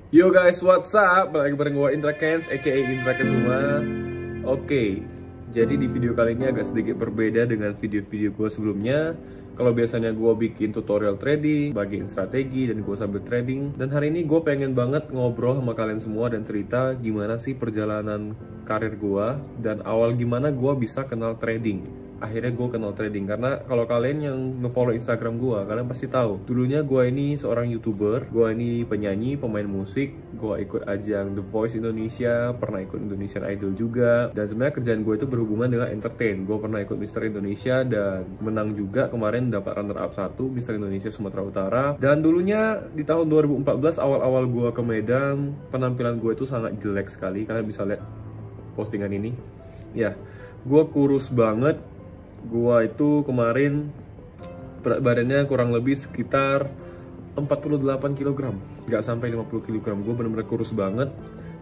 Yo guys, what's up? Balik bareng gue Indra Kens, aka Indra Kesuma. Oke, jadi di video kali ini agak sedikit berbeda dengan video-video gue sebelumnya. Kalau biasanya gue bikin tutorial trading, bagiin strategi, dan gue sambil trading. Dan hari ini gue pengen banget ngobrol sama kalian semua dan cerita gimana sih perjalanan karir gue. Dan awal gimana gue bisa kenal trading. Akhirnya gue kenal trading, karena kalau kalian yang nge-follow Instagram gue, kalian pasti tahu dulunya gue ini seorang YouTuber, gue ini penyanyi, pemain musik, gue ikut ajang The Voice Indonesia, pernah ikut Indonesian Idol juga, dan sebenarnya kerjaan gue itu berhubungan dengan entertain. Gue pernah ikut Mr. Indonesia dan menang juga, kemarin dapat runner up 1 Mr. Indonesia Sumatera Utara. Dan dulunya di tahun 2014 awal-awal gue ke Medan, penampilan gue itu sangat jelek sekali. Kalian bisa lihat postingan ini ya, gue kurus banget. Gua itu kemarin berat badannya kurang lebih sekitar 48 kg, nggak sampai 50 kg. Gue bener-bener kurus banget.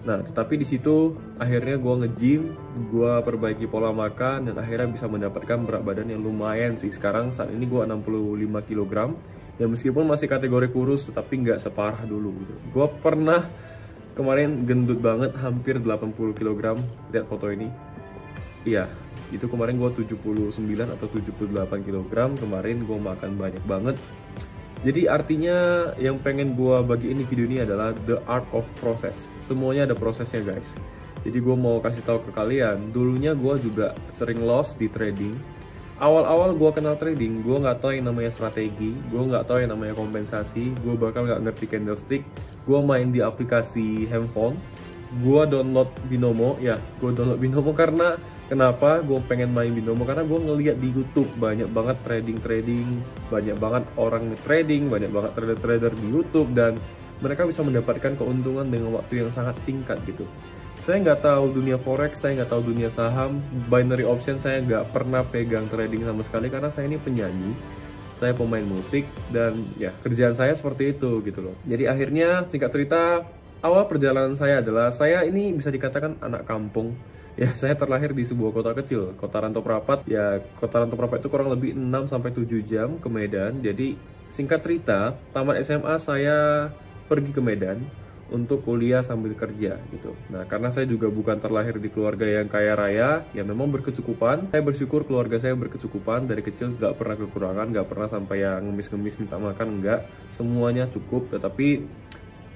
Nah, tetapi di situ akhirnya gue nge-gym, gue perbaiki pola makan, dan akhirnya bisa mendapatkan berat badan yang lumayan sih. Sekarang saat ini gue 65 kg, ya meskipun masih kategori kurus, tetapi nggak separah dulu gitu. Gue pernah kemarin gendut banget, hampir 80 kg. Lihat foto ini. Iya, itu kemarin gue 79 atau 78 kg. Kemarin gue makan banyak banget. Jadi artinya yang pengen gue bagi ini video ini adalah the art of process. Semuanya ada prosesnya guys. Jadi gue mau kasih tahu ke kalian, dulunya gue juga sering loss di trading. Awal-awal gue kenal trading, gue nggak tahu yang namanya strategi, gue nggak tahu yang namanya kompensasi, gue bakal nggak ngerti candlestick. Gue main di aplikasi handphone, gue download Binomo. Ya, gue download Binomo karena kenapa gue pengen main Binomo? Karena gue ngeliat di YouTube banyak banget trading, banyak banget orang trading, banyak banget trader-trader di YouTube, dan mereka bisa mendapatkan keuntungan dengan waktu yang sangat singkat gitu. Saya nggak tahu dunia forex, saya nggak tahu dunia saham, binary option, saya nggak pernah pegang trading sama sekali karena saya ini penyanyi, saya pemain musik, dan ya kerjaan saya seperti itu gitu loh. Jadi akhirnya singkat cerita, awal perjalanan saya adalah saya ini bisa dikatakan anak kampung. Ya, saya terlahir di sebuah kota kecil, Kota Rantau Prapat. Ya, Kota Rantau Prapat itu kurang lebih 6-7 jam ke Medan. Jadi, singkat cerita, tamat SMA saya pergi ke Medan untuk kuliah sambil kerja gitu. Nah, karena saya juga bukan terlahir di keluarga yang kaya raya, ya memang berkecukupan. Saya bersyukur keluarga saya berkecukupan, dari kecil nggak pernah kekurangan, nggak pernah sampai yang ngemis-ngemis minta makan, nggak. Semuanya cukup, tetapi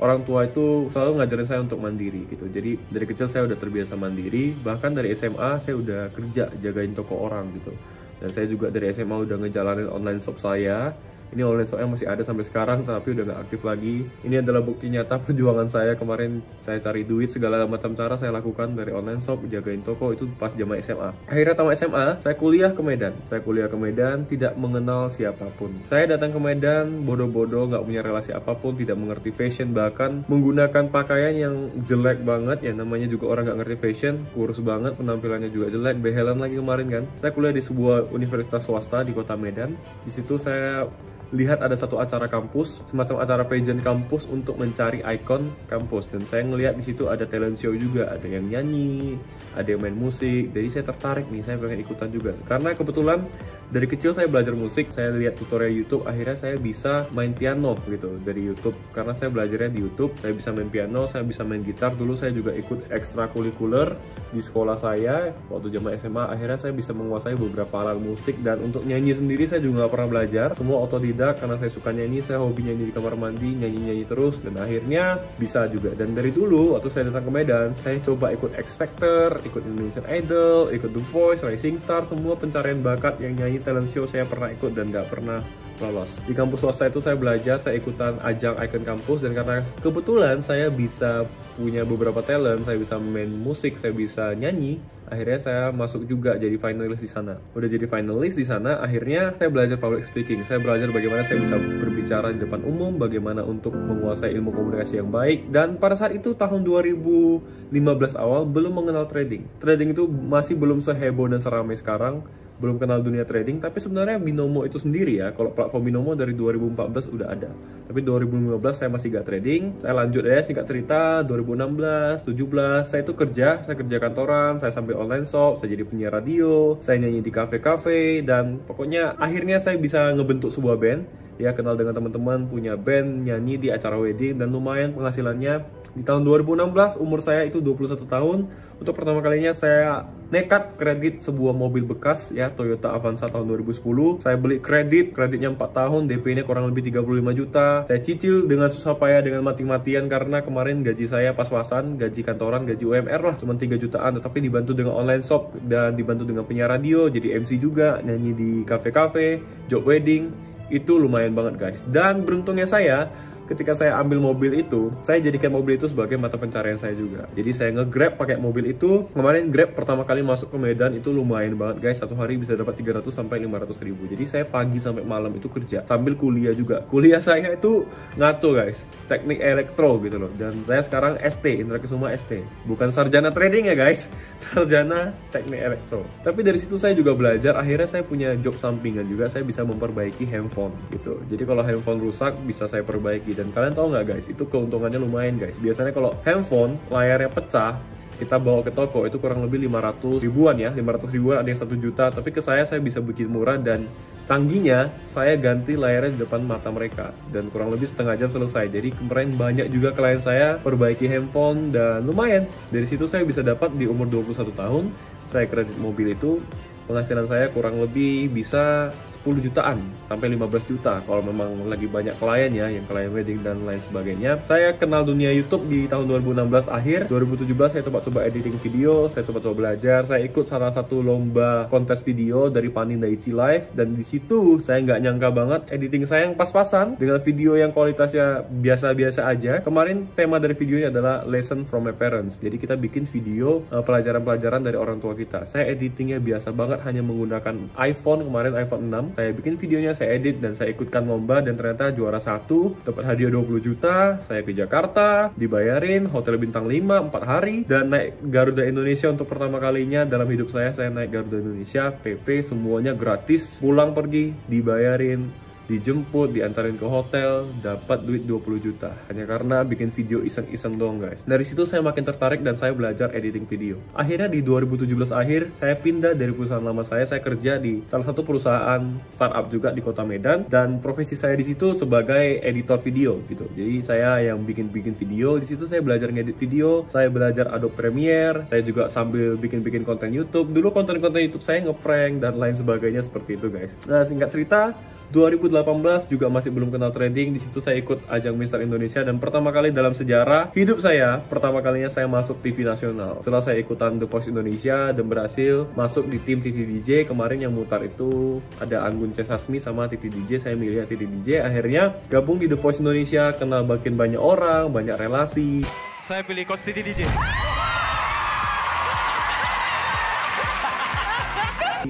orang tua itu selalu ngajarin saya untuk mandiri gitu. Jadi dari kecil saya udah terbiasa mandiri. Bahkan dari SMA saya udah kerja jagain toko orang gitu. Dan saya juga dari SMA udah ngejalanin online shop saya. Ini online shopnya masih ada sampai sekarang, tapi udah nggak aktif lagi. Ini adalah bukti nyata perjuangan saya. Kemarin saya cari duit, segala macam cara saya lakukan dari online shop, jagain toko, itu pas zaman SMA. Akhirnya tamat SMA, saya kuliah ke Medan. Saya kuliah ke Medan, tidak mengenal siapapun. Saya datang ke Medan, bodoh-bodoh, nggak punya relasi apapun, tidak mengerti fashion, bahkan menggunakan pakaian yang jelek banget. Ya namanya juga orang nggak ngerti fashion, kurus banget, penampilannya juga jelek, behelan lagi kemarin kan. Saya kuliah di sebuah universitas swasta di kota Medan. Di situ saya lihat ada satu acara kampus, semacam acara pageant kampus untuk mencari ikon kampus, dan saya ngelihat di situ ada talent show juga, ada yang nyanyi, ada yang main musik. Jadi saya tertarik nih, saya pengen ikutan juga karena kebetulan dari kecil saya belajar musik. Saya lihat tutorial YouTube, akhirnya saya bisa main piano gitu dari YouTube. Karena saya belajarnya di YouTube, saya bisa main piano, saya bisa main gitar. Dulu saya juga ikut ekstrakurikuler di sekolah saya waktu zaman SMA. Akhirnya saya bisa menguasai beberapa alat musik, dan untuk nyanyi sendiri saya juga nggak pernah belajar, semua otodidak. Karena saya suka nyanyi, saya hobi nyanyi di kamar mandi, nyanyi-nyanyi terus, dan akhirnya bisa juga. Dan dari dulu waktu saya datang ke Medan, saya coba ikut X Factor, ikut Indonesian Idol, ikut The Voice, Rising Star, semua pencarian bakat yang nyanyi talent show saya pernah ikut dan nggak pernah lolos. Di kampus swasta itu saya belajar, saya ikutan ajang Icon Kampus, dan karena kebetulan saya bisa punya beberapa talent, saya bisa main musik, saya bisa nyanyi, akhirnya saya masuk juga jadi finalis di sana. Udah jadi finalis di sana, akhirnya saya belajar public speaking. Saya belajar bagaimana saya bisa berbicara di depan umum, bagaimana untuk menguasai ilmu komunikasi yang baik. Dan pada saat itu tahun 2015 awal belum mengenal trading. Trading itu masih belum seheboh dan seramai sekarang. Belum kenal dunia trading, tapi sebenarnya Binomo itu sendiri ya, kalau platform Binomo dari 2014 udah ada. Tapi 2015 saya masih gak trading. Saya lanjut ya, singkat cerita 2016, 17 saya itu kerja kantoran, saya sambil online shop, saya jadi penyiar radio, saya nyanyi di kafe-kafe, dan pokoknya akhirnya saya bisa ngebentuk sebuah band ya kenal dengan teman-teman, punya band, nyanyi di acara wedding, dan lumayan penghasilannya. Di tahun 2016, umur saya itu 21 tahun. Untuk pertama kalinya saya nekat kredit sebuah mobil bekas ya, Toyota Avanza tahun 2010. Saya beli kreditnya 4 tahun, DP-nya kurang lebih 35 juta. Saya cicil dengan susah payah, dengan mati-matian, karena kemarin gaji saya pas-pasan, gaji kantoran, gaji UMR lah, cuma 3 jutaan. Tetapi dibantu dengan online shop dan dibantu dengan penyiar radio, jadi MC juga, nyanyi di kafe-kafe, job wedding. Itu lumayan banget guys. Dan beruntungnya saya, ketika saya ambil mobil itu, saya jadikan mobil itu sebagai mata pencarian saya juga. Jadi saya nge-grab pakai mobil itu. Kemarin Grab pertama kali masuk ke Medan itu lumayan banget guys. Satu hari bisa dapat 300 sampai 500 ribu. Jadi saya pagi sampai malam itu kerja sambil kuliah juga. Kuliah saya itu ngaco guys, teknik elektro gitu loh. Dan saya sekarang ST, Indra Kesuma ST. Bukan sarjana trading ya guys, sarjana teknik elektro. Tapi dari situ saya juga belajar. Akhirnya saya punya job sampingan juga. Saya bisa memperbaiki handphone gitu. Jadi kalau handphone rusak bisa saya perbaiki. Dan kalian tahu nggak guys, itu keuntungannya lumayan guys. Biasanya kalau handphone layarnya pecah, kita bawa ke toko itu kurang lebih 500 ribuan ya, 500 ribuan, ada yang 1 juta. Tapi ke saya bisa bikin murah, dan canggihnya saya ganti layarnya di depan mata mereka, dan kurang lebih setengah jam selesai. Jadi kemarin banyak juga klien saya perbaiki handphone, dan lumayan. Dari situ saya bisa dapat di umur 21 tahun, saya kredit mobil itu. Penghasilan saya kurang lebih bisa 10 jutaan sampai 15 juta kalau memang lagi banyak klien ya, yang klien wedding dan lain sebagainya. Saya kenal dunia YouTube di tahun 2016 akhir. 2017 saya coba-coba editing video, saya coba-coba belajar. Saya ikut salah satu lomba kontes video dari Panin Daichi Live, dan di situ saya nggak nyangka banget editing saya yang pas-pasan dengan video yang kualitasnya biasa-biasa aja. Kemarin tema dari videonya adalah lesson from my parents. Jadi kita bikin video pelajaran-pelajaran dari orang tua kita. Saya editingnya biasa banget, hanya menggunakan iPhone, kemarin iPhone 6. Saya bikin videonya, saya edit, dan saya ikutkan lomba, dan ternyata juara 1, dapat hadiah 20 juta. Saya ke Jakarta, dibayarin hotel bintang 5 4 hari, dan naik Garuda Indonesia untuk pertama kalinya dalam hidup saya naik Garuda Indonesia, PP semuanya gratis, pulang pergi dibayarin, dijemput, diantarin ke hotel, dapat duit 20 juta hanya karena bikin video iseng-iseng doang guys. Dari situ saya makin tertarik dan saya belajar editing video. Akhirnya di 2017 akhir saya pindah dari perusahaan lama saya kerja di salah satu perusahaan startup juga di Kota Medan, dan profesi saya di situ sebagai editor video gitu. Jadi saya yang bikin video. Di situ saya belajar ngedit video, saya belajar Adobe Premiere, saya juga sambil bikin konten YouTube. Dulu konten-konten YouTube saya ngeprank dan lain sebagainya seperti itu guys. Nah, singkat cerita, 2018 juga masih belum kenal trading. Di situ saya ikut ajang Mister Indonesia, dan pertama kali dalam sejarah hidup saya, pertama kalinya saya masuk TV nasional. Setelah saya ikutan The Voice Indonesia dan berhasil masuk di tim Titi DJ. Kemarin yang mutar itu ada Anggun C. Sasmi sama Titi DJ. Saya milih Titi DJ. Akhirnya gabung di The Voice Indonesia, kenal makin banyak orang, banyak relasi. Saya pilih coach Titi DJ.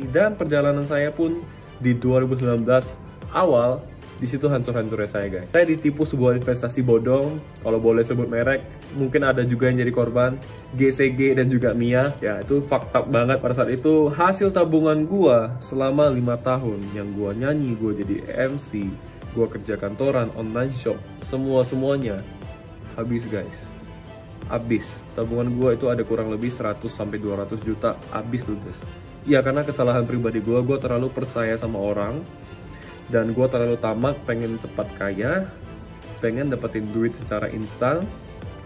Dan perjalanan saya pun di 2019 awal, di situ hancur-hancurnya saya guys. Saya ditipu sebuah investasi bodong, kalau boleh sebut merek. Mungkin ada juga yang jadi korban, GCG dan juga Mia. Ya, itu fucked up banget pada saat itu. Hasil tabungan gua selama 5 tahun, yang gua nyanyi, gua jadi MC, gua kerja kantoran, online shop, semuanya habis guys. Habis. Tabungan gua itu ada kurang lebih 100 sampai 200 juta habis loh guys. Ya karena kesalahan pribadi gue terlalu percaya sama orang, dan gue terlalu tamak, pengen cepat kaya, pengen dapetin duit secara instan.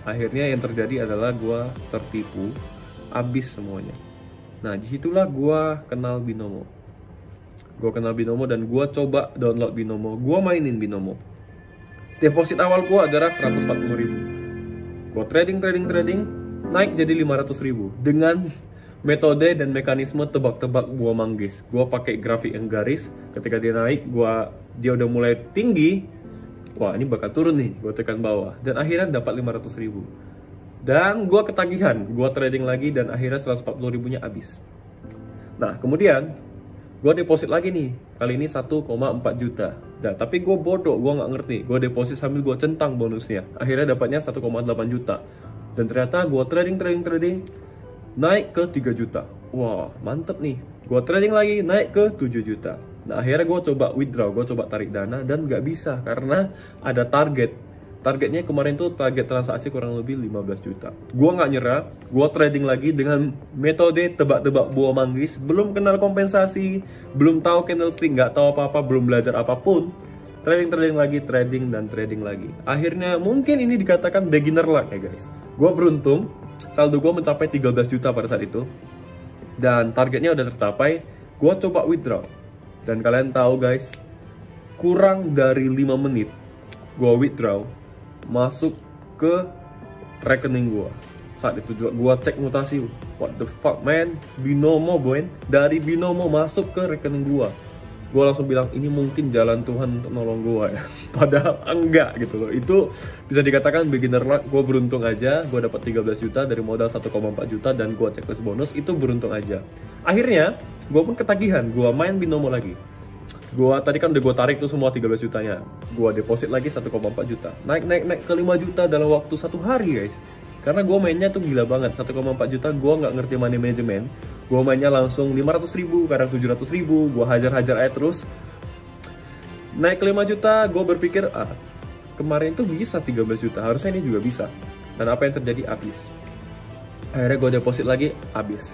Akhirnya yang terjadi adalah gue tertipu, habis semuanya. Nah disitulah gue kenal Binomo. Gue kenal Binomo dan gue coba download Binomo, gue mainin Binomo. Deposit awal gue adalah 140.000. Gue trading, naik jadi 500.000 dengan metode dan mekanisme tebak-tebak buah manggis. Gua pakai grafik yang garis. Ketika dia naik, dia udah mulai tinggi. Wah, ini bakal turun nih. Gua tekan bawah dan akhirnya dapat 500.000. Dan gua ketagihan. Gua trading lagi dan akhirnya 140.000-nya habis. Nah, kemudian gua deposit lagi nih. Kali ini 1,4 juta. Nah, tapi gua bodoh, gua nggak ngerti. Gua deposit sambil gua centang bonusnya. Akhirnya dapatnya 1,8 juta. Dan ternyata gua trading naik ke 3 juta. Wah, mantep nih. Gue trading lagi, naik ke 7 juta. Nah, akhirnya gue coba withdraw, gue coba tarik dana, dan nggak bisa karena ada target. Targetnya kemarin tuh target transaksi kurang lebih 15 juta. Gue nggak nyerah, gue trading lagi dengan metode tebak-tebak buah manggis. Belum kenal kompensasi, belum tahu candlestick, nggak tahu apa-apa, belum belajar apapun. trading lagi, trading lagi. Akhirnya mungkin ini dikatakan beginner luck ya guys. Gue beruntung, saldo gue mencapai 13 juta pada saat itu. Dan targetnya udah tercapai, gue coba withdraw. Dan kalian tahu guys, kurang dari 5 menit gue withdraw, masuk ke rekening gue. Saat itu juga gue cek mutasi, what the fuck man, Binomo boy, dari Binomo masuk ke rekening gue. Gue langsung bilang, ini mungkin jalan Tuhan untuk nolong gue ya. Padahal enggak gitu loh. Itu bisa dikatakan beginner luck. Gue beruntung aja, gue dapat 13 juta dari modal 1,4 juta dan gue checklist bonus, itu beruntung aja. Akhirnya, gue pun ketagihan, gue main Binomo lagi. Gue tadi kan udah gue tarik tuh semua 13 jutanya. Gue deposit lagi 1,4 juta. Naik ke 5 juta dalam waktu 1 hari guys. Karena gue mainnya tuh gila banget. 1,4 juta gue nggak ngerti money management. Gue mainnya langsung 500 ribu, kadang 700 ribu. Gue hajar-hajar aja terus. Naik ke 5 juta, gue berpikir, kemarin tuh bisa 13 juta. Harusnya ini juga bisa. Dan apa yang terjadi? Habis. Akhirnya gue deposit lagi, habis.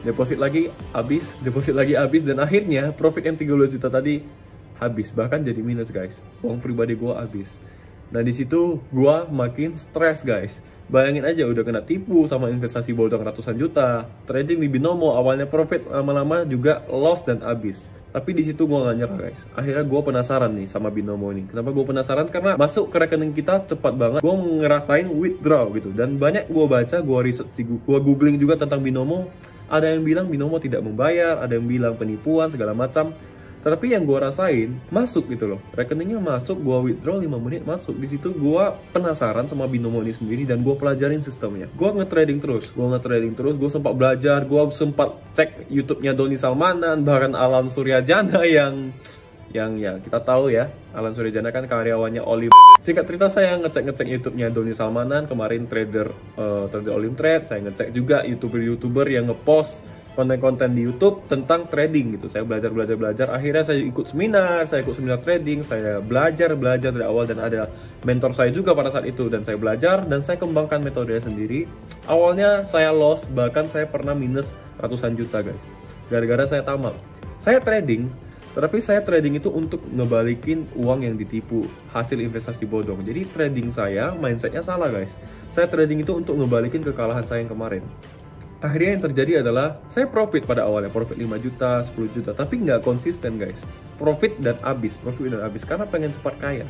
Deposit lagi, habis. Dan akhirnya profit yang 13 juta tadi habis. Bahkan jadi minus guys. Uang pribadi gue habis. Nah disitu gue makin stres guys. Bayangin aja udah kena tipu sama investasi bodong ratusan juta. Trading di Binomo awalnya profit, lama-lama juga loss dan habis. Tapi di situ gue gak nyerah guys. Akhirnya gue penasaran nih sama Binomo ini. Kenapa gue penasaran? Karena masuk ke rekening kita cepat banget. Gue ngerasain withdraw gitu. Dan banyak gue baca, gue research, gue googling juga tentang Binomo. Ada yang bilang Binomo tidak membayar, ada yang bilang penipuan segala macam. Tapi yang gue rasain masuk gitu loh, rekeningnya masuk, gue withdraw 5 menit masuk. Di situ gue penasaran sama Binomo ini sendiri dan gue pelajarin sistemnya. Gue nge-trading terus, gue sempat belajar, gue sempat cek YouTube-nya Doni Salmanan, bahkan Alan Suryajana yang ya kita tahu ya, Alan Suryajana kan karyawannya Olim. Singkat cerita saya ngecek YouTube-nya Doni Salmanan, kemarin trader Olim Trade. Saya ngecek juga YouTuber yang ngepost konten-konten di YouTube tentang trading gitu. Saya belajar. Akhirnya saya ikut seminar trading. Saya belajar dari awal dan ada mentor saya juga pada saat itu. Dan saya belajar dan saya kembangkan metodenya sendiri. Awalnya saya loss, bahkan saya pernah minus ratusan juta guys. Gara-gara saya tamak. Saya trading, tapi saya trading itu untuk ngebalikin uang yang ditipu, hasil investasi bodong. Jadi trading saya, mindsetnya salah guys. Saya trading itu untuk ngebalikin kekalahan saya yang kemarin. Akhirnya yang terjadi adalah saya profit pada awalnya, profit 5 juta, 10 juta, tapi nggak konsisten guys. Profit dan habis, karena pengen cepat kaya.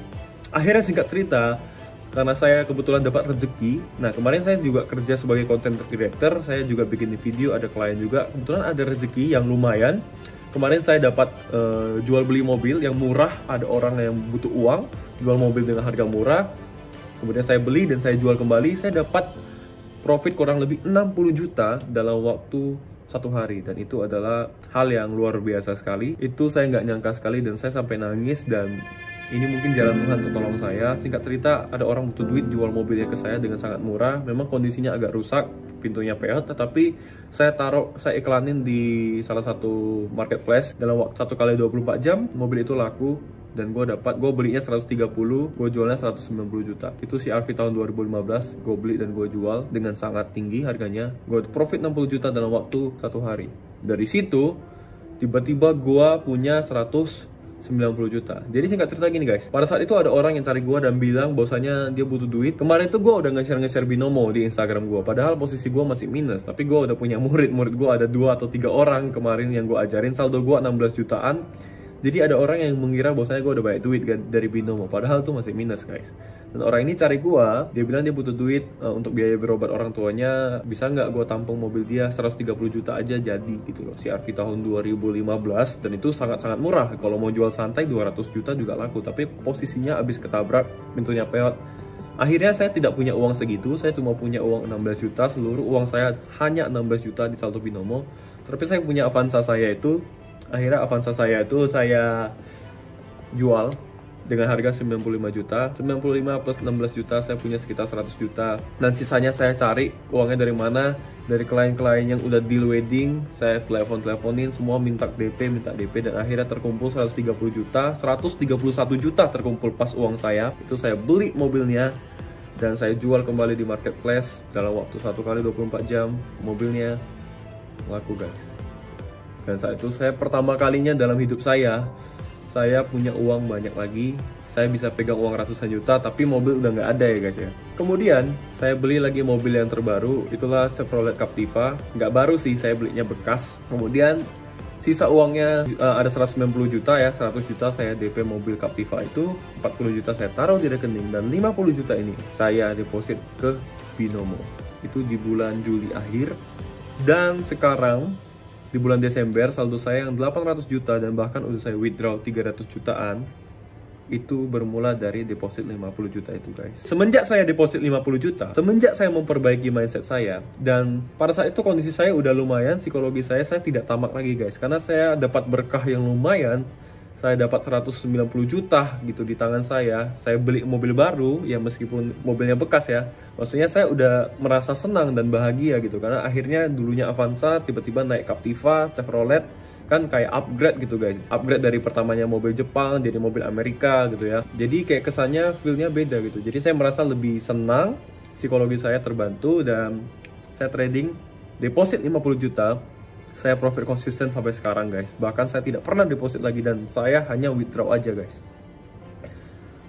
Akhirnya singkat cerita, karena saya kebetulan dapat rezeki. Nah kemarin saya juga kerja sebagai content creator, saya juga bikin video, ada klien juga. Kebetulan ada rezeki yang lumayan. Kemarin saya dapat jual beli mobil yang murah, ada orang yang butuh uang, jual mobil dengan harga murah. Kemudian saya beli dan saya jual kembali, saya dapat profit kurang lebih 60 juta dalam waktu 1 hari. Dan itu adalah hal yang luar biasa sekali. Itu saya nggak nyangka sekali dan saya sampai nangis. Dan ini mungkin jalan Tuhan untuk tolong saya. Singkat cerita, ada orang butuh duit, jual mobilnya ke saya dengan sangat murah. Memang kondisinya agak rusak, pintunya peot, tetapi saya iklanin di salah satu marketplace. Dalam waktu 1 kali 24 jam, mobil itu laku. Dan gue belinya 130, gue jualnya 190 juta. Itu CR-V tahun 2015, gue beli dan gue jual dengan sangat tinggi harganya. Gue profit 60 juta dalam waktu 1 hari. Dari situ, tiba-tiba gue punya 190 juta. Jadi singkat cerita gini guys, pada saat itu ada orang yang cari gue dan bilang bahwasanya dia butuh duit. Kemarin tuh gue udah nge-share Binomo di Instagram gue, padahal posisi gue masih minus. Tapi gue udah punya murid gue ada 2 atau 3 orang kemarin yang gue ajarin. Saldo gue 16 jutaan. Jadi ada orang yang mengira bahwasanya gue udah banyak duit dari Binomo, padahal tuh masih minus guys. Dan orang ini cari gue, dia bilang dia butuh duit untuk biaya berobat orang tuanya. Bisa nggak gue tampung mobil dia 130 juta aja jadi gitu loh. CR-V tahun 2015 dan itu sangat-sangat murah. Kalau mau jual santai 200 juta juga laku, tapi posisinya abis ketabrak, pintunya peot. Akhirnya saya tidak punya uang segitu, saya cuma punya uang 16 juta, seluruh uang saya hanya 16 juta di saldo Binomo. Tapi saya punya Avanza saya itu. Akhirnya Avanza saya itu saya jual dengan harga 95 juta. 95 plus 16 juta saya punya sekitar 100 juta. Dan sisanya saya cari uangnya dari mana? Dari klien-klien yang udah deal wedding. Saya teleponin semua minta DP. Dan akhirnya terkumpul 130 juta. 131 juta terkumpul pas uang saya. Itu saya beli mobilnya. Dan saya jual kembali di marketplace. Dalam waktu 1 kali 24 jam mobilnya laku guys. Dan saat itu saya pertama kalinya dalam hidup saya saya punya uang banyak lagi. Saya bisa pegang uang ratusan juta, tapi mobil udah nggak ada ya guys ya. Kemudian, saya beli lagi mobil yang terbaru, itulah Chevrolet Captiva. Nggak baru sih, saya belinya bekas. Kemudian, sisa uangnya ada 190 juta ya, 100 juta saya DP mobil Captiva itu, 40 juta saya taruh di rekening, dan 50 juta ini saya deposit ke Binomo. Itu di bulan Juli akhir. Dan sekarang, di bulan Desember, saldo saya yang 800 juta dan bahkan udah saya withdraw 300 jutaan. Itu bermula dari deposit 50 juta itu guys. Semenjak saya deposit 50 juta, semenjak saya memperbaiki mindset saya, dan pada saat itu kondisi saya udah lumayan, psikologi saya tidak tamak lagi guys. Karena saya dapat berkah yang lumayan, saya dapat 190 juta gitu di tangan saya beli mobil baru, ya meskipun mobilnya bekas ya. Maksudnya saya udah merasa senang dan bahagia gitu, karena akhirnya dulunya Avanza, tiba-tiba naik Captiva, Chevrolet, kan kayak upgrade gitu guys, upgrade dari pertamanya mobil Jepang jadi mobil Amerika gitu ya. Jadi kayak kesannya feelnya beda gitu. Jadi saya merasa lebih senang, psikologi saya terbantu, dan saya trading deposit 50 juta, saya profit konsisten sampai sekarang guys. Bahkan saya tidak pernah deposit lagi dan saya hanya withdraw aja guys.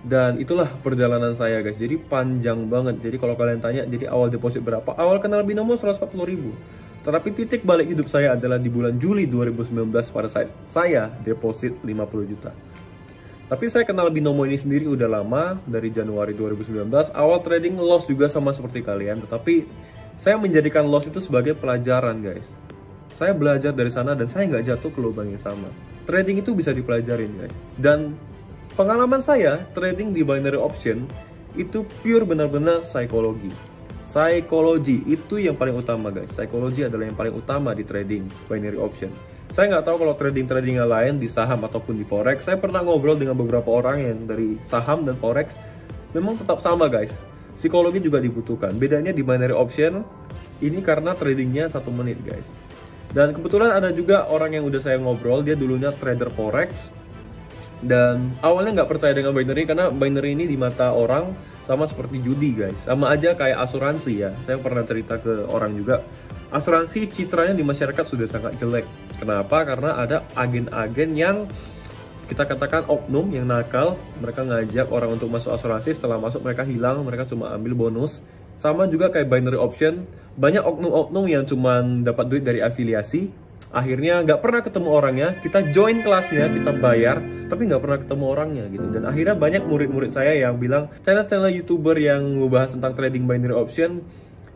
Dan itulah perjalanan saya guys. Jadi panjang banget. Jadi kalau kalian tanya, jadi awal deposit berapa? Awal kenal Binomo 140.000. Tetapi titik balik hidup saya adalah di bulan Juli 2019 pada saat saya deposit 50 juta. Tapi saya kenal Binomo ini sendiri udah lama, dari Januari 2019. Awal trading loss juga sama seperti kalian, tetapi saya menjadikan loss itu sebagai pelajaran guys. Saya belajar dari sana dan saya nggak jatuh ke lubang yang sama. Trading itu bisa dipelajarin guys. Dan pengalaman saya trading di binary option itu pure benar-benar psikologi. Psikologi itu yang paling utama guys. Psikologi adalah yang paling utama di trading binary option. Saya nggak tahu kalau trading yang lain di saham ataupun di forex. Saya pernah ngobrol dengan beberapa orang yang dari saham dan forex, memang tetap sama guys. Psikologi juga dibutuhkan. Bedanya di binary option ini karena tradingnya 1 menit guys. Dan kebetulan ada juga orang yang udah saya ngobrol, dia dulunya trader forex, dan awalnya nggak percaya dengan binary karena binary ini di mata orang sama seperti judi guys, sama aja kayak asuransi ya. Saya pernah cerita ke orang juga, asuransi citranya di masyarakat sudah sangat jelek. Kenapa? Karena ada agen-agen yang kita katakan oknum yang nakal. Mereka ngajak orang untuk masuk asuransi, setelah masuk mereka hilang, mereka cuma ambil bonus. Sama juga kayak binary option, banyak oknum-oknum yang cuma dapat duit dari afiliasi. Akhirnya nggak pernah ketemu orangnya, kita join kelasnya, kita bayar, tapi nggak pernah ketemu orangnya gitu. Dan akhirnya banyak murid-murid saya yang bilang, channel-channel YouTuber yang membahas tentang trading binary option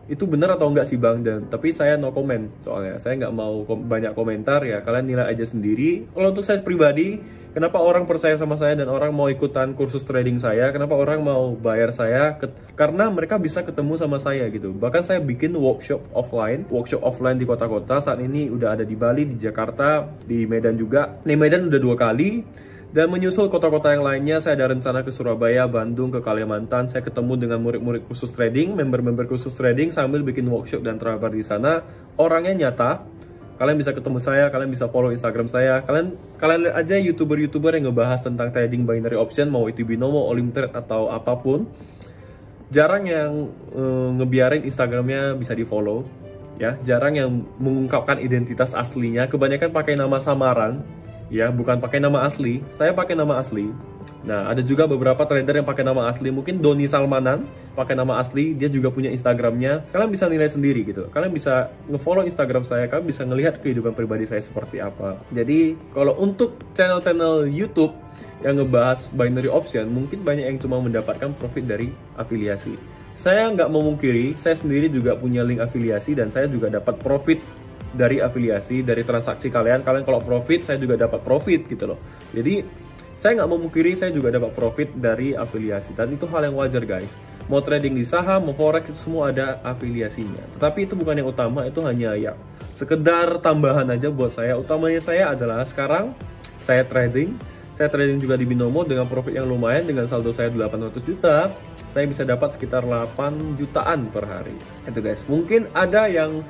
itu benar atau enggak sih bang? Dan tapi saya no comment, soalnya saya nggak mau banyak komentar ya, kalian nilai aja sendiri. Kalau untuk saya pribadi, kenapa orang percaya sama saya dan orang mau ikutan kursus trading saya, kenapa orang mau bayar saya? Karena mereka bisa ketemu sama saya gitu. Bahkan saya bikin workshop offline di kota-kota. Saat ini udah ada di Bali, di Jakarta, di Medan juga. Di Medan udah 2 kali. Dan menyusul kota-kota yang lainnya, saya ada rencana ke Surabaya, Bandung, ke Kalimantan. Saya ketemu dengan murid-murid kursus trading, member-member kursus trading, sambil bikin workshop dan terapar di sana. Orangnya nyata. Kalian bisa ketemu saya, kalian bisa follow Instagram saya. Kalian lihat aja YouTuber-YouTuber yang ngebahas tentang trading binary option, mau itu Binomo, Olimtrade atau apapun. Jarang yang ngebiarin Instagramnya bisa di follow, ya. Jarang yang mengungkapkan identitas aslinya. Kebanyakan pakai nama samaran. Ya, bukan pakai nama asli. Saya pakai nama asli. Nah, ada juga beberapa trader yang pakai nama asli. Mungkin Doni Salmanan pakai nama asli, dia juga punya Instagramnya. Kalian bisa nilai sendiri gitu. Kalian bisa nge-follow Instagram saya, kalian bisa ngelihat kehidupan pribadi saya seperti apa. Jadi, kalau untuk channel-channel YouTube yang ngebahas binary option, mungkin banyak yang cuma mendapatkan profit dari afiliasi. Saya nggak memungkiri, saya sendiri juga punya link afiliasi dan saya juga dapat profit dari afiliasi, dari transaksi kalian. Kalian kalau profit, saya juga dapat profit gitu loh. Jadi saya nggak memungkiri, saya juga dapat profit dari afiliasi, dan itu hal yang wajar guys. Mau trading di saham, mau forex, itu semua ada afiliasinya. Tetapi itu bukan yang utama, itu hanya ya sekedar tambahan aja buat saya. Utamanya saya adalah sekarang saya trading juga di Binomo dengan profit yang lumayan. Dengan saldo saya 800 juta, saya bisa dapat sekitar 8 jutaan per hari. Itu guys, mungkin ada yang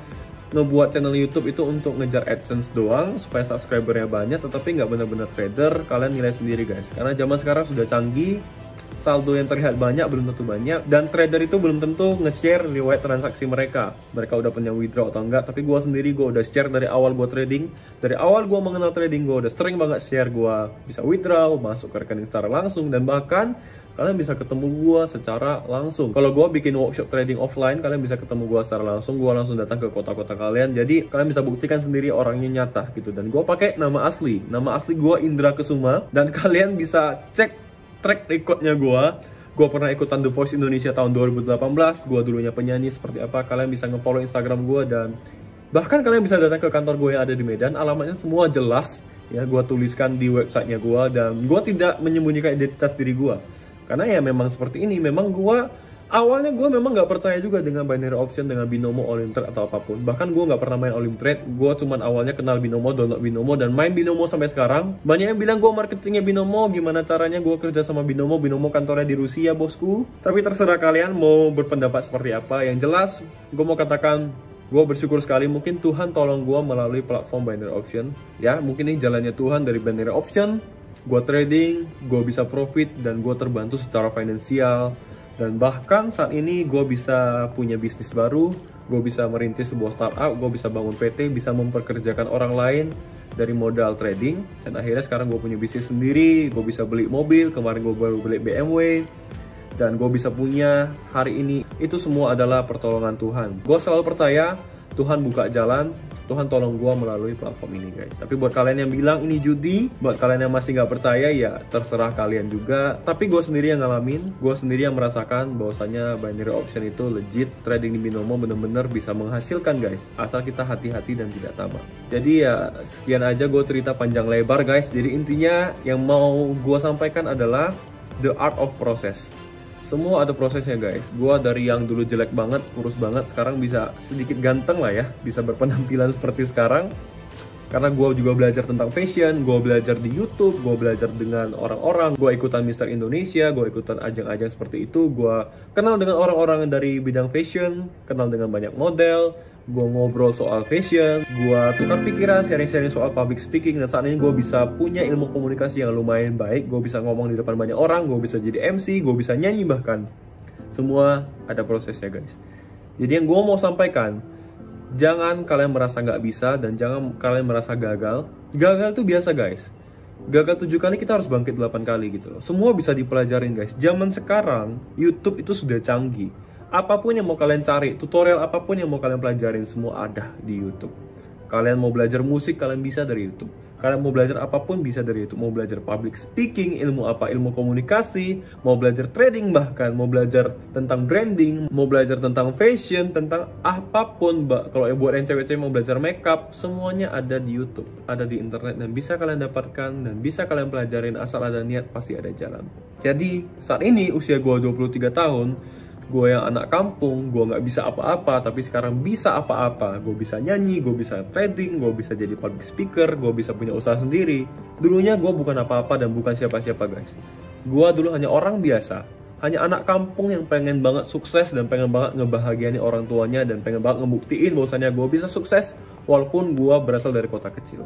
ngebuat channel YouTube itu untuk ngejar AdSense doang supaya subscribernya banyak, tetapi nggak benar-benar trader. Kalian nilai sendiri guys, karena zaman sekarang sudah canggih, saldo yang terlihat banyak belum tentu banyak, dan trader itu belum tentu nge-share riwayat transaksi mereka udah punya withdraw atau enggak. Tapi gue sendiri, gue udah share dari awal gue trading, dari awal gue mengenal trading, gue udah sering banget share gue bisa withdraw, masuk ke rekening secara langsung, dan bahkan kalian bisa ketemu gue secara langsung. Kalau gue bikin workshop trading offline, kalian bisa ketemu gue secara langsung. Gue langsung datang ke kota-kota kalian. Jadi kalian bisa buktikan sendiri orangnya nyata gitu. Dan gue pakai nama asli. Nama asli gue Indra Kesuma. Dan kalian bisa cek track recordnya gue. Gue pernah ikutan The Voice Indonesia tahun 2018. Gue dulunya penyanyi seperti apa. Kalian bisa nge-follow Instagram gue, dan bahkan kalian bisa datang ke kantor gue yang ada di Medan. Alamatnya semua jelas ya, gue tuliskan di websitenya gue. Dan gue tidak menyembunyikan identitas diri gue. Karena ya memang seperti ini. Memang awalnya gue memang nggak percaya juga dengan binary option, dengan binomo, all in trade atau apapun. Bahkan gue nggak pernah main all in trade. Gue cuman awalnya kenal binomo, download binomo, dan main binomo sampai sekarang. Banyak yang bilang gue marketingnya binomo, gimana caranya gue kerja sama binomo. Binomo kantornya di Rusia, bosku. Tapi terserah kalian mau berpendapat seperti apa. Yang jelas, gue mau katakan, gue bersyukur sekali. Mungkin Tuhan tolong gue melalui platform binary option. Ya, mungkin ini jalannya Tuhan dari binary option. Gue trading, gue bisa profit, dan gue terbantu secara finansial. Dan bahkan saat ini gue bisa punya bisnis baru, gue bisa merintis sebuah startup, gue bisa bangun PT, bisa memperkerjakan orang lain dari modal trading. Dan akhirnya sekarang gue punya bisnis sendiri, gue bisa beli mobil, kemarin gue baru beli BMW, dan gue bisa punya hari ini. Itu semua adalah pertolongan Tuhan. Gue selalu percaya Tuhan buka jalan, Tuhan tolong gue melalui platform ini, guys. Tapi buat kalian yang bilang ini judi, buat kalian yang masih nggak percaya, ya terserah kalian juga. Tapi gue sendiri yang ngalamin, gue sendiri yang merasakan bahwasanya binary option itu legit. Trading di binomo bener-bener bisa menghasilkan, guys, asal kita hati-hati dan tidak tamak. Jadi ya sekian aja gue cerita panjang lebar, guys. Jadi intinya yang mau gue sampaikan adalah the art of process. Semua ada prosesnya, guys. Gua dari yang dulu jelek banget, kurus banget, sekarang bisa sedikit ganteng lah ya. Bisa berpenampilan seperti sekarang. Karena gue juga belajar tentang fashion, gue belajar di YouTube, gue belajar dengan orang-orang, gue ikutan Mister Indonesia, gue ikutan ajang-ajang seperti itu, gue kenal dengan orang-orang dari bidang fashion, kenal dengan banyak model, gue ngobrol soal fashion, gue tukar pikiran, sharing-sharing soal public speaking, dan saat ini gue bisa punya ilmu komunikasi yang lumayan baik, gue bisa ngomong di depan banyak orang, gue bisa jadi MC, gue bisa nyanyi bahkan. Semua ada prosesnya, guys. Jadi yang gue mau sampaikan, jangan kalian merasa nggak bisa, dan jangan kalian merasa gagal. Gagal itu biasa, guys. Gagal 7 kali, kita harus bangkit 8 kali gitu loh. Semua bisa dipelajarin, guys. Zaman sekarang, YouTube itu sudah canggih. Apapun yang mau kalian cari, tutorial apapun yang mau kalian pelajarin, semua ada di YouTube. Kalian mau belajar musik, kalian bisa dari YouTube. Kalian mau belajar apapun bisa dari YouTube. Mau belajar public speaking, ilmu apa, ilmu komunikasi, mau belajar trading, bahkan mau belajar tentang branding, mau belajar tentang fashion, tentang apapun. Kalau buat yang cewek-cewek mau belajar makeup, semuanya ada di YouTube, ada di internet, dan bisa kalian dapatkan dan bisa kalian pelajarin. Asal ada niat, pasti ada jalan. Jadi saat ini usia gue 23 tahun, gue yang anak kampung, gue nggak bisa apa-apa, tapi sekarang bisa apa-apa. Gue bisa nyanyi, gue bisa trading, gue bisa jadi public speaker, gue bisa punya usaha sendiri. Dulunya gue bukan apa-apa dan bukan siapa-siapa, guys. Gue dulu hanya orang biasa, hanya anak kampung yang pengen banget sukses dan pengen banget ngebahagiain orang tuanya, dan pengen banget ngebuktiin bahwasanya gue bisa sukses walaupun gue berasal dari kota kecil.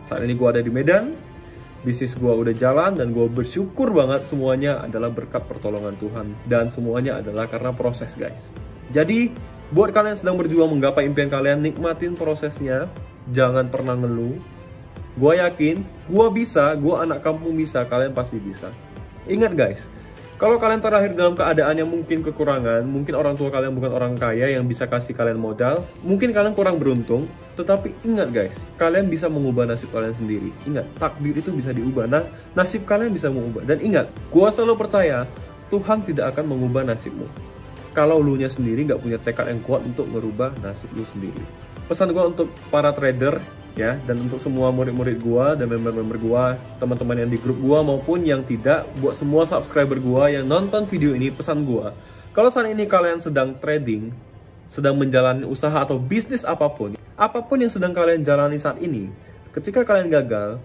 Saat ini gue ada di Medan. Bisnis gue udah jalan, dan gue bersyukur banget semuanya adalah berkat pertolongan Tuhan. Dan semuanya adalah karena proses, guys. Jadi, buat kalian yang sedang berjuang menggapai impian kalian, nikmatin prosesnya. Jangan pernah ngeluh. Gue yakin, gue bisa, gue anak kampung bisa, kalian pasti bisa. Ingat, guys, kalau kalian terlahir dalam keadaan yang mungkin kekurangan, mungkin orang tua kalian bukan orang kaya yang bisa kasih kalian modal, mungkin kalian kurang beruntung, tetapi ingat, guys, kalian bisa mengubah nasib kalian sendiri. Ingat, takdir itu bisa diubah, nasib kalian bisa mengubah. Dan ingat, gue selalu percaya, Tuhan tidak akan mengubah nasibmu kalau lu nya sendiri nggak punya tekad yang kuat untuk merubah nasib lu sendiri. Pesan gue untuk para trader, ya, dan untuk semua murid-murid gue dan member-member gue, teman-teman yang di grup gue maupun yang tidak, buat semua subscriber gue yang nonton video ini, pesan gue, kalau saat ini kalian sedang trading, sedang menjalani usaha atau bisnis apapun yang sedang kalian jalani saat ini, ketika kalian gagal,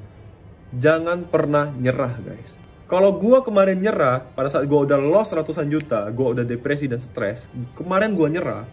jangan pernah nyerah, guys. Kalau gue kemarin nyerah, pada saat gue udah loss ratusan juta, gue udah depresi dan stres, kemarin gue nyerah,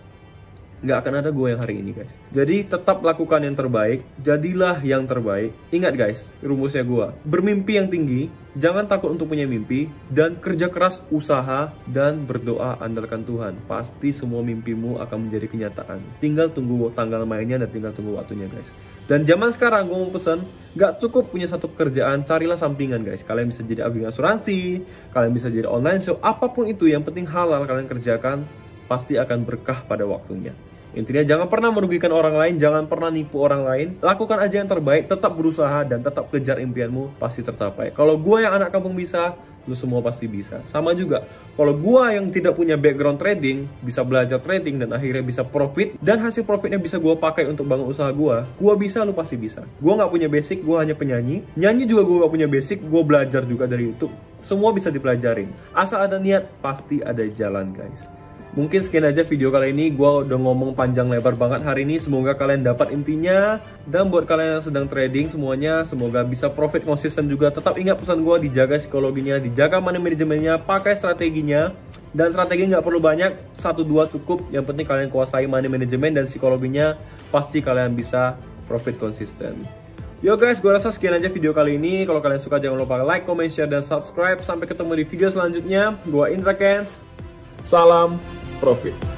nggak akan ada gue yang hari ini guys. Jadi tetap lakukan yang terbaik, jadilah yang terbaik. Ingat guys, rumusnya gue, bermimpi yang tinggi, jangan takut untuk punya mimpi, dan kerja keras, usaha, dan berdoa, andalkan Tuhan. Pasti semua mimpimu akan menjadi kenyataan. Tinggal tunggu tanggal mainnya dan tinggal tunggu waktunya guys. Dan zaman sekarang gue mau pesan, gak cukup punya satu pekerjaan, carilah sampingan guys. Kalian bisa jadi agen asuransi, kalian bisa jadi online shop, apapun itu, yang penting halal kalian kerjakan, pasti akan berkah pada waktunya. Intinya jangan pernah merugikan orang lain, jangan pernah nipu orang lain, lakukan aja yang terbaik, tetap berusaha dan tetap kejar impianmu, pasti tercapai. Kalau gue yang anak kampung bisa, lu semua pasti bisa. Sama juga, kalau gue yang tidak punya background trading, bisa belajar trading dan akhirnya bisa profit, dan hasil profitnya bisa gue pakai untuk bangun usaha gue bisa, lu pasti bisa. Gue gak punya basic, gue hanya penyanyi, nyanyi juga gue gak punya basic, gue belajar juga dari YouTube. Semua bisa dipelajarin, asal ada niat, pasti ada jalan guys. Mungkin sekian aja video kali ini, gue udah ngomong panjang lebar banget hari ini. Semoga kalian dapat intinya. Dan buat kalian yang sedang trading semuanya, semoga bisa profit konsisten juga. Tetap ingat pesan gue, dijaga psikologinya, dijaga money manajemennya, pakai strateginya. Dan strategi nggak perlu banyak, 1-2 cukup. Yang penting kalian kuasai money management dan psikologinya, pasti kalian bisa profit konsisten. Yo guys, gue rasa sekian aja video kali ini. Kalau kalian suka jangan lupa like, comment, share, dan subscribe. Sampai ketemu di video selanjutnya. Gue Indra Kens. Salam profit.